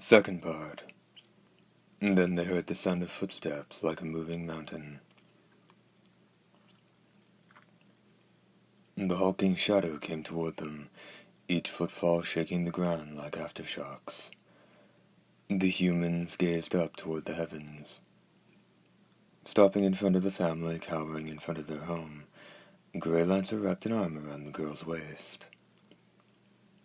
Second part. Then they heard the sound of footsteps like a moving mountain. The hulking shadow came toward them, each footfall shaking the ground like aftershocks. The humans gazed up toward the heavens. Stopping in front of the family cowering in front of their home, Greylancer wrapped an arm around the girl's waist.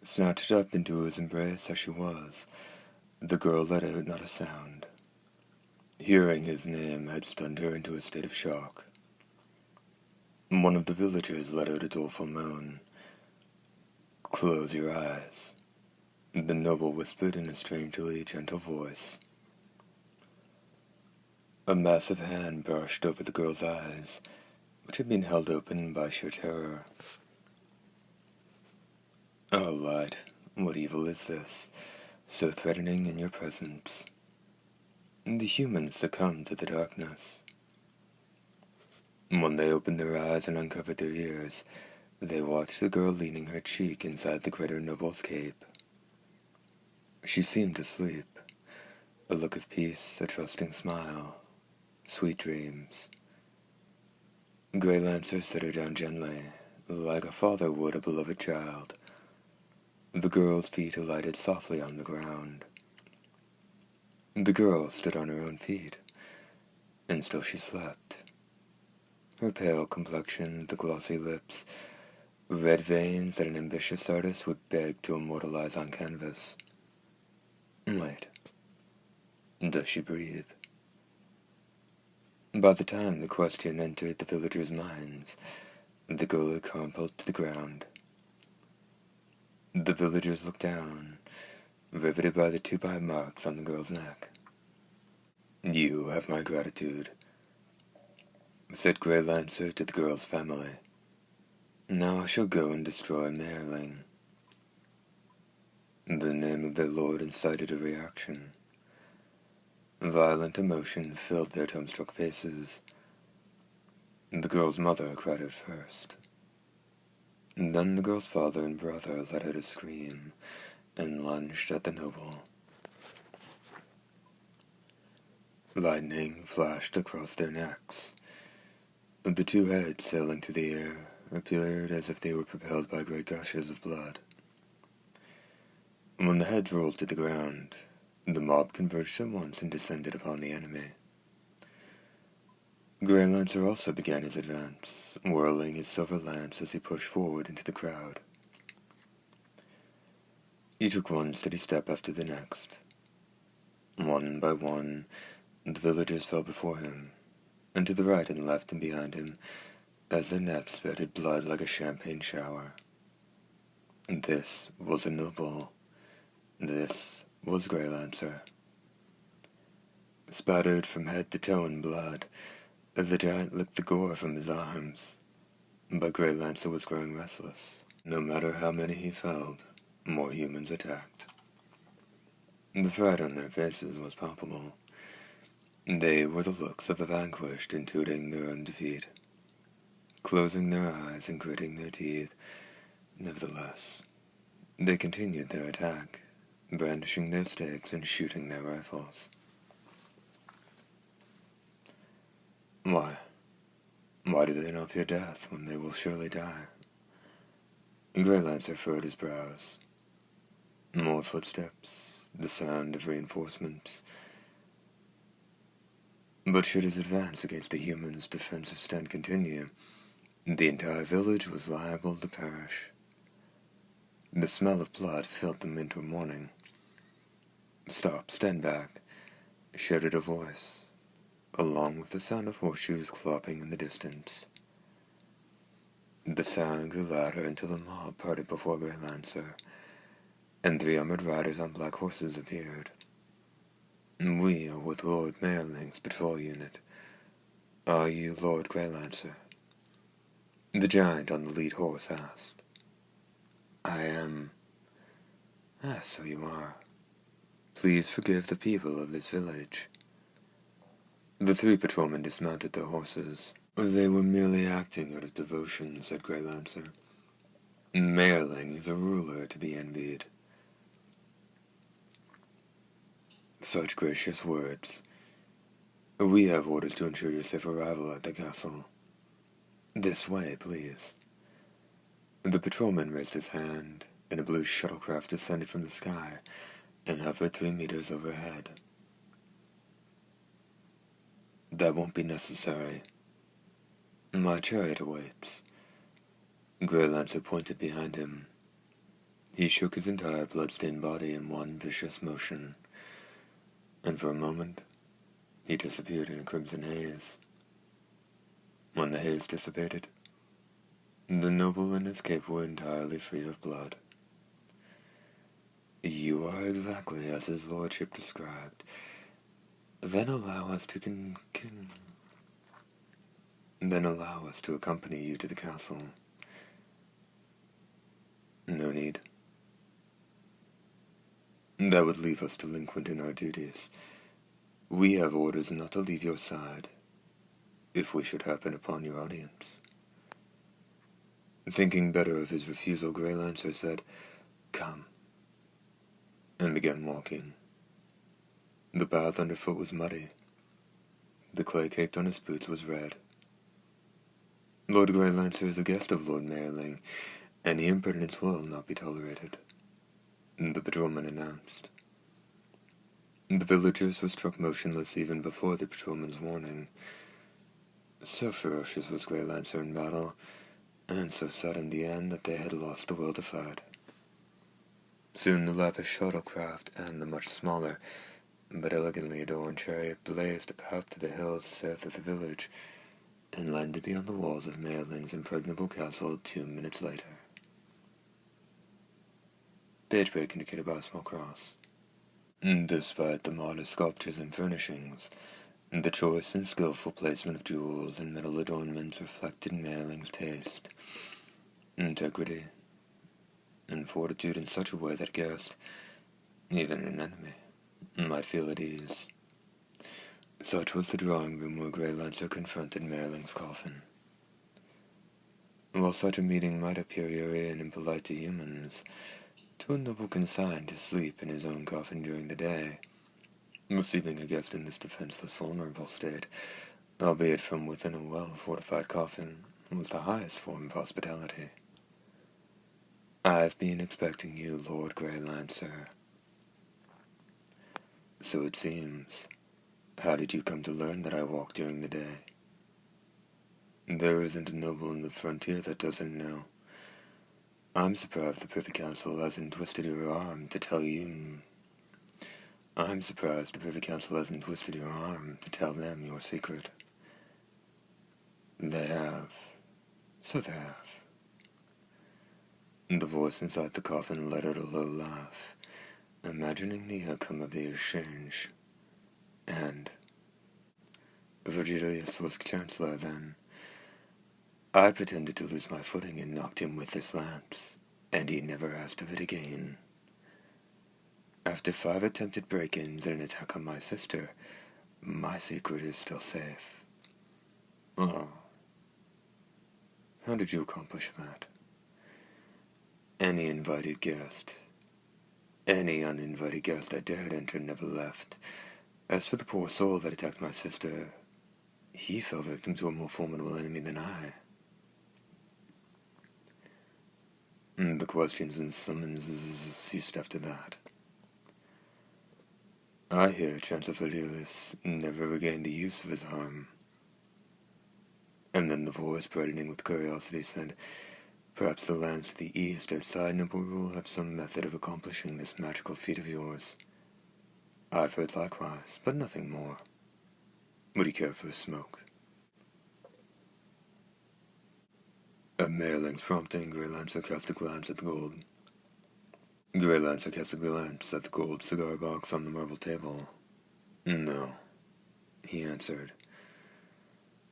Snatched up into his embrace as she was, the girl let out not a sound. Hearing his name had stunned her into a state of shock. One of the villagers let out a doleful moan. "Close your eyes," the noble whispered in a strangely gentle voice. A massive hand brushed over the girl's eyes, which had been held open by sheer terror. "Oh, light, what evil is this, so threatening in your presence?" The humans succumbed to the darkness. When they opened their eyes and uncovered their ears, they watched the girl leaning her cheek inside the greater noble's cape. She seemed to sleep, a look of peace, a trusting smile, sweet dreams. Greylancer set her down gently, like a father would a beloved child. The girl's feet alighted softly on the ground. The girl stood on her own feet, and still she slept. Her pale complexion, the glossy lips, red veins that an ambitious artist would beg to immortalize on canvas. Wait, does she breathe? By the time the question entered the villagers' minds, the girl had crumpled to the ground. The villagers looked down, riveted by the 2 bite marks on the girl's neck. "You have my gratitude," said Greylancer to the girl's family. "Now I shall go and destroy Merling." The name of their lord incited a reaction. Violent emotion filled their dumbstruck faces. The girl's mother cried out first. Then the girl's father and brother let out a scream and lunged at the noble. Lightning flashed across their necks. The 2 heads sailing through the air appeared as if they were propelled by great gushes of blood. When the heads rolled to the ground, the mob converged at once and descended upon the enemy. Greylancer also began his advance, whirling his silver lance as he pushed forward into the crowd. He took one steady step after the next. One by one, the villagers fell before him, and to the right and left and behind him, as their necks spurted blood like a champagne shower. This was a noble. This was Greylancer. Spattered from head to toe in blood, the giant licked the gore from his arms. But Greylancer was growing restless. No matter how many he felled, more humans attacked. The fright on their faces was palpable. They were the looks of the vanquished intuiting their own defeat, closing their eyes and gritting their teeth. Nevertheless, they continued their attack, brandishing their stakes and shooting their rifles. Why do they not fear death when they will surely die? Greylancer furrowed his brows. More footsteps, the sound of reinforcements. But should his advance against the humans' defensive stand continue, the entire village was liable to perish. The smell of blood filled them into mourning. "Stop, stand back," shouted a voice, along with the sound of horseshoes clopping in the distance. The sound grew louder until the mob parted before Greylancer, and 3 armored riders on black horses appeared. "We are with Lord Merling's patrol unit. Are you Lord Greylancer?" The giant on the lead horse asked. "I am." "Ah, so you are. Please forgive the people of this village." The 3 patrolmen dismounted their horses. "They were merely acting out of devotion," said Greylancer. "Merling is a ruler to be envied." Such gracious words. We have orders to ensure your safe arrival at the castle. This way, please. The patrolman raised his hand, and a blue shuttlecraft descended from the sky and hovered 3 meters overhead. That won't be necessary. My chariot awaits. Greylancer pointed behind him. He shook his entire blood-stained body in one vicious motion, and for a moment he disappeared in a crimson haze. When the haze dissipated, the noble and his cape were entirely free of blood. You are exactly as his lordship described. Then allow us to accompany you to the castle. No need. That would leave us delinquent in our duties. We have orders not to leave your side, if we should happen upon your audience. Thinking better of his refusal, Greylancer said, "Come," and began walking. The path underfoot was muddy. The clay caked on his boots was red. Lord Greylancer is a guest of Lord Mayerling, any impertinence will not be tolerated, the patrolman announced. The villagers were struck motionless even before the patrolman's warning. So ferocious was Greylancer in battle, and so sudden the end that they had lost the will to fight. Soon the lavish shuttlecraft and the much smaller, but elegantly adorned chariot blazed a path to the hills south of the village, and landed beyond the walls of Mayerling's impregnable castle 2 minutes later. Daybreak indicated by a small cross. Despite the modest sculptures and furnishings, the choice and skillful placement of jewels and metal adornments reflected Mayerling's taste, integrity, and fortitude in such a way that a guest, even an enemy, might feel at ease. Such was the drawing room where Greylancer confronted Mayerling's coffin. While such a meeting might appear eerie and impolite to humans, to a noble consigned to sleep in his own coffin during the day, receiving a guest in this defenseless, vulnerable state, albeit from within a well-fortified coffin, was the highest form of hospitality. "I've been expecting you, Lord Greylancer." "So it seems. How did you come to learn that I walk during the day?" "There isn't a noble in the frontier that doesn't know. I'm surprised the Privy Council hasn't twisted your arm to tell them your secret." "They have. So they have." The voice inside the coffin let out a low laugh, imagining the outcome of the exchange. "And Virgilius was Chancellor then. I pretended to lose my footing and knocked him with this lance, and he never asked of it again. After 5 attempted break-ins and an attack on my sister, my secret is still safe." "Oh. How did you accomplish that?" "Any uninvited guest that dared enter never left. As for the poor soul that attacked my sister, he fell victim to a more formidable enemy than I." The questions and summonses ceased after that. "I hear Chancellor Virgilius never regained the use of his arm." And then the voice, brightening with curiosity, said, "Perhaps the lands to the east outside Noble Rule have some method of accomplishing this magical feat of yours. I've heard likewise, but nothing more. Would you care for a smoke?" At Mayerling's prompting, Greylancer cast a glance at the gold cigar box on the marble table. "No," he answered.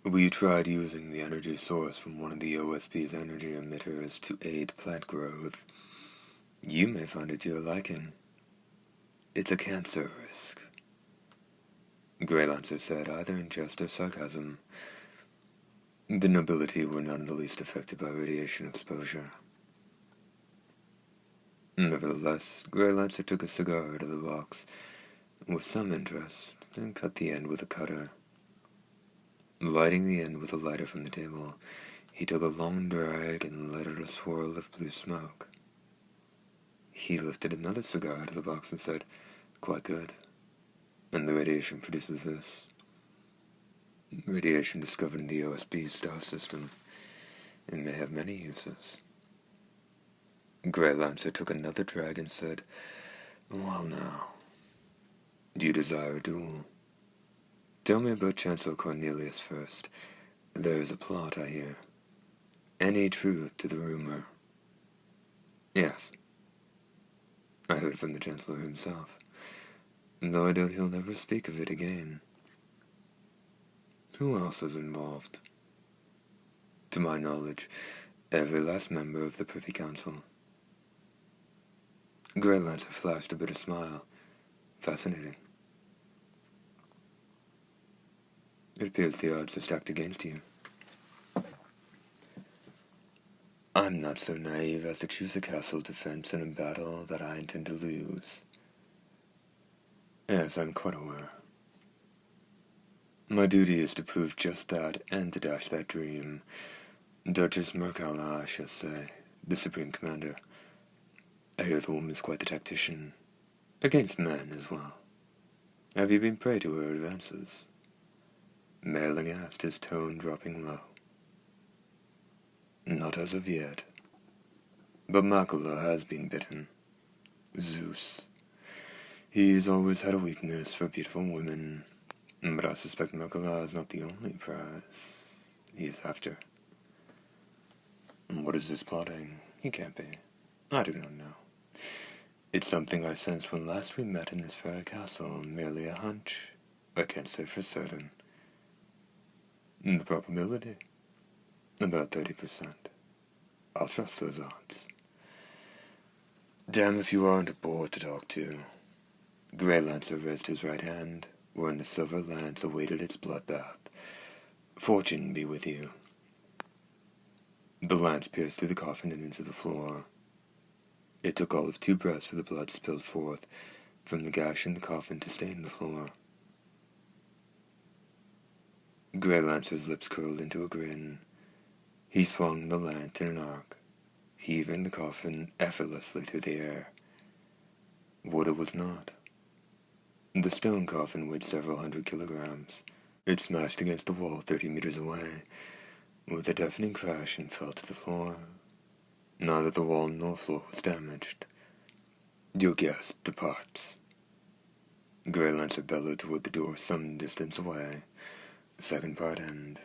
"We tried using the energy source from one of the OSP's energy emitters to aid plant growth. You may find it to your liking. It's a cancer risk," Greylancer said, either in jest or sarcasm. The nobility were not in the least affected by radiation exposure. Nevertheless, Greylancer took a cigar out of the box with some interest, and cut the end with a cutter. Lighting the end with a lighter from the table, he took a long drag and let out a swirl of blue smoke. He lifted another cigar out of the box and said, "Quite good. And the radiation produces this. Radiation discovered in the OSB star system. It may have many uses." Greylancer took another drag and said, "Well now, do you desire a duel? Tell me about Chancellor Cornelius first. There is a plot, I hear. Any truth to the rumor?" "Yes. I heard from the Chancellor himself, though I doubt he'll never speak of it again." "Who else is involved?" "To my knowledge, every last member of the Privy Council." Greylancer flashed a bitter smile. "Fascinating. It appears the odds are stacked against you." "I'm not so naive as to choose a castle defense in a battle that I intend to lose." "Yes, I'm quite aware. My duty is to prove just that, and to dash that dream. Duchess Mircalla, I shall say, the Supreme Commander. I hear the woman is quite the tactician, against men as well. Have you been prey to her advances?" Merlin asked, his tone dropping low. "Not as of yet. But Mircalla has been bitten. Zeus. He's always had a weakness for beautiful women, but I suspect Mircalla is not the only prize he is after." "What is this plotting?" "He can't be. I do not know. It's something I sensed when last we met in this very castle, merely a hunch. I can't say for certain." "The probability?" "About 30%. I'll trust those odds." "Damn if you aren't a bore to talk to." Greylancer raised his right hand, wherein the silver lance awaited its bloodbath. "Fortune be with you." The lance pierced through the coffin and into the floor. It took all of 2 breaths for the blood spilled forth from the gash in the coffin to stain the floor. Greylancer's lips curled into a grin. He swung the lance in an arc, heaving the coffin effortlessly through the air. Wood it was not. The stone coffin weighed several hundred kilograms. It smashed against the wall 30 meters away, with a deafening crash, and fell to the floor. Neither the wall nor floor was damaged. Your guest departs. Greylancer bellowed toward the door some distance away. Second part end.